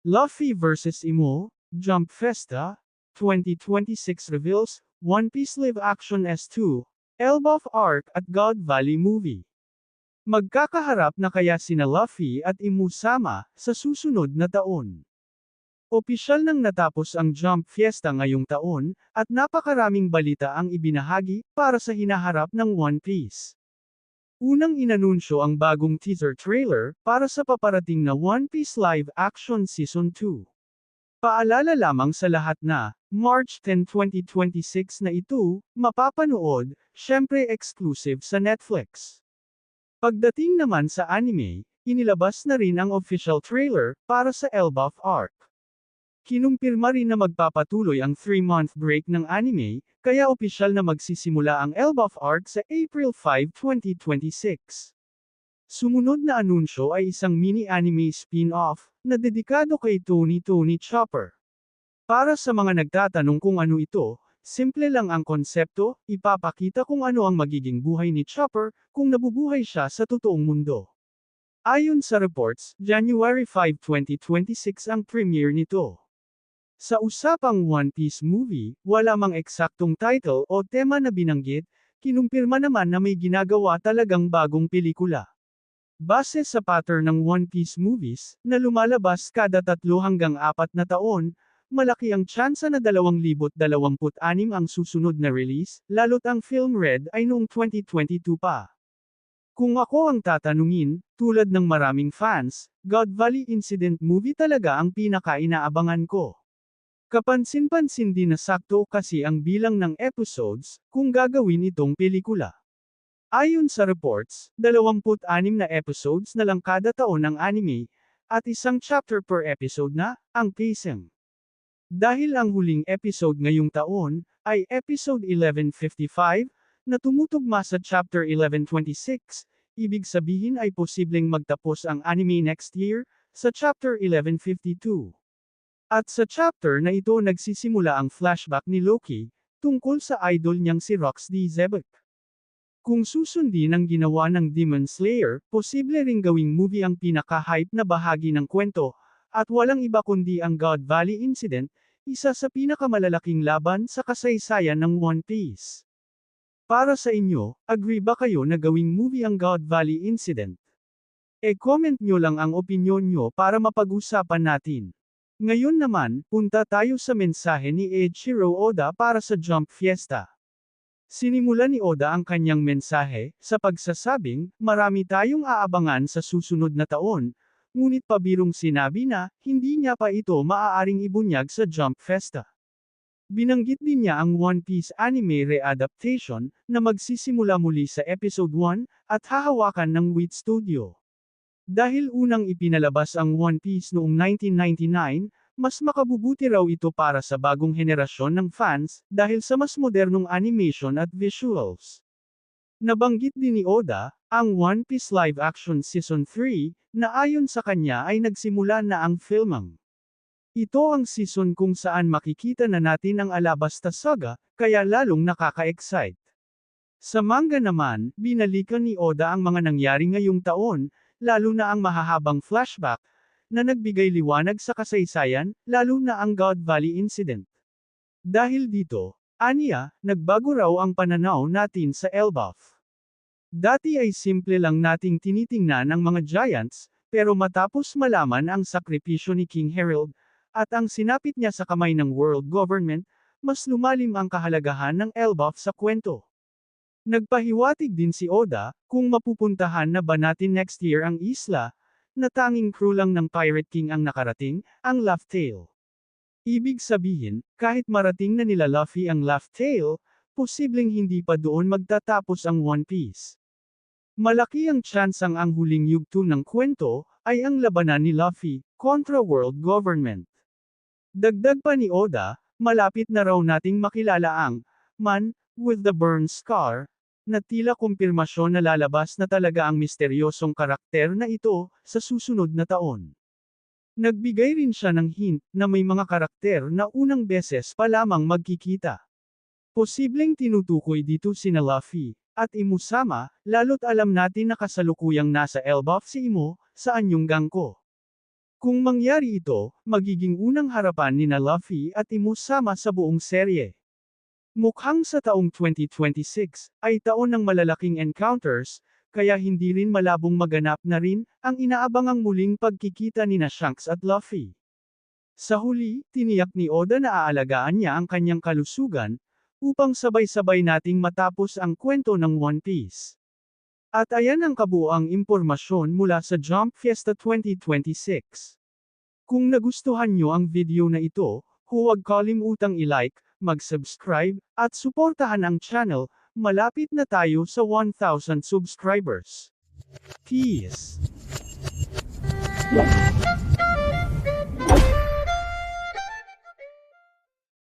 Luffy vs. Imo, Jump Festa, 2026 reveals, One Piece Live Action S2, Elbaf Arc at God Valley Movie. Magkakaharap na kaya sina Luffy at Imo Sama, sa susunod na taon? Opisyal nang natapos ang Jump Fiesta ngayong taon, at napakaraming balita ang ibinahagi, para sa hinaharap ng One Piece. Unang inanunsyo ang bagong teaser trailer, para sa paparating na One Piece Live Action Season 2. Paalala lamang sa lahat na, March 10, 2026 na ito, mapapanood, syempre exclusive sa Netflix. Pagdating naman sa anime, inilabas na rin ang official trailer, para sa Elbaf Arc. Kinumpirma rin na magpapatuloy ang 3-month break ng anime, kaya opisyal na magsisimula ang Elbaf Arc sa April 5, 2026. Sumunod na anunsyo ay isang mini-anime spin-off, na dedikado kay Tony Chopper. Para sa mga nagtatanong kung ano ito, simple lang ang konsepto, ipapakita kung ano ang magiging buhay ni Chopper, kung nabubuhay siya sa totoong mundo. Ayon sa reports, January 5, 2026 ang premiere nito. Sa usapang One Piece movie, wala mang eksaktong title o tema na binanggit, kinumpirma naman na may ginagawa talagang bagong pelikula. Base sa pattern ng One Piece movies, na lumalabas kada 3 hanggang 4 na taon, malaki ang tsansa na 2026 ang susunod na release, lalo't ang film Red ay noong 2022 pa. Kung ako ang tatanungin, tulad ng maraming fans, God Valley Incident movie talaga ang pinaka-inaabangan ko. Kapansin-pansin din na sakto kasi ang bilang ng episodes, kung gagawin itong pelikula. Ayon sa reports, 26 na episodes na lang kada taon ng anime, at isang chapter per episode na, ang pacing. Dahil ang huling episode ngayong taon, ay episode 1155, na tumutugma sa chapter 1126, ibig sabihin ay posibleng magtapos ang anime next year, sa chapter 1152. At sa chapter na ito nagsisimula ang flashback ni Loki, tungkol sa idol niyang si Rox D. Zebek. Kung susundin ang ginawa ng Demon Slayer, posible ring gawing movie ang pinaka-hype na bahagi ng kwento, at walang iba kundi ang God Valley Incident, isa sa pinakamalalaking laban sa kasaysayan ng One Piece. Para sa inyo, agree ba kayo na gawing movie ang God Valley Incident? E-comment nyo lang ang opinyon nyo para mapag-usapan natin. Ngayon naman, punta tayo sa mensahe ni Eiichiro Oda para sa Jump Fiesta. Sinimula ni Oda ang kanyang mensahe, sa pagsasabing, marami tayong aabangan sa susunod na taon, ngunit pabirong sinabi na, hindi niya pa ito maaaring ibunyag sa Jump Festa. Binanggit din niya ang One Piece anime re-adaptation, na magsisimula muli sa episode 1, at hahawakan ng Wit Studio. Dahil unang ipinalabas ang One Piece noong 1999, mas makabubuti raw ito para sa bagong henerasyon ng fans, dahil sa mas modernong animation at visuals. Nabanggit din ni Oda, ang One Piece Live Action Season 3, na ayon sa kanya ay nagsimula na ang filming. Ito ang season kung saan makikita na natin ang Alabasta Saga, kaya lalong nakaka-excite. Sa manga naman, binalikan ni Oda ang mga nangyari ngayong taon, lalo na ang mahahabang flashback, na nagbigay liwanag sa kasaysayan, lalo na ang God Valley Incident. Dahil dito, aniya, nagbago raw ang pananaw natin sa Elbaf. Dati ay simple lang nating tinitingnan ang mga giants, pero matapos malaman ang sakripisyo ni King Herald, at ang sinapit niya sa kamay ng world government, mas lumalim ang kahalagahan ng Elbaf sa kwento. Nagpahiwatig din si Oda, kung mapupuntahan na ba natin next year ang isla, na tanging crew lang ng Pirate King ang nakarating, ang Laugh Tale. Ibig sabihin, kahit marating na nila Luffy ang Laugh Tale, posibleng hindi pa doon magtatapos ang One Piece. Malaki ang tsansang ang huling yugto ng kwento, ay ang labanan ni Luffy, kontra world government. Dagdag pa ni Oda, malapit na raw nating makilala ang Man with the Burn Scar, na tila kumpirmasyon na lalabas na talaga ang misteryosong karakter na ito, sa susunod na taon. Nagbigay rin siya ng hint, na may mga karakter na unang beses pa lamang magkikita. Posibleng tinutukoy dito sina Luffy, at Imo Sama, lalo't alam natin na kasalukuyang nasa Elbaf si Imo, sa Anyong Gangko. Kung mangyari ito, magiging unang harapan nina Luffy at Imu sama sa buong serye. Mukhang sa taong 2026 ay taon ng malalaking encounters, kaya hindi rin malabong maganap na rin ang inaabangang muling pagkikita nina Shanks at Luffy. Sa huli, tiniyak ni Oda na aalagaan niya ang kanyang kalusugan, upang sabay-sabay nating matapos ang kwento ng One Piece. At ayan ang kabuuang impormasyon mula sa Jump Fiesta 2026. Kung nagustuhan nyo ang video na ito, huwag kalimutang i-like, mag-subscribe, at suportahan ang channel, malapit na tayo sa 1,000 subscribers. Peace!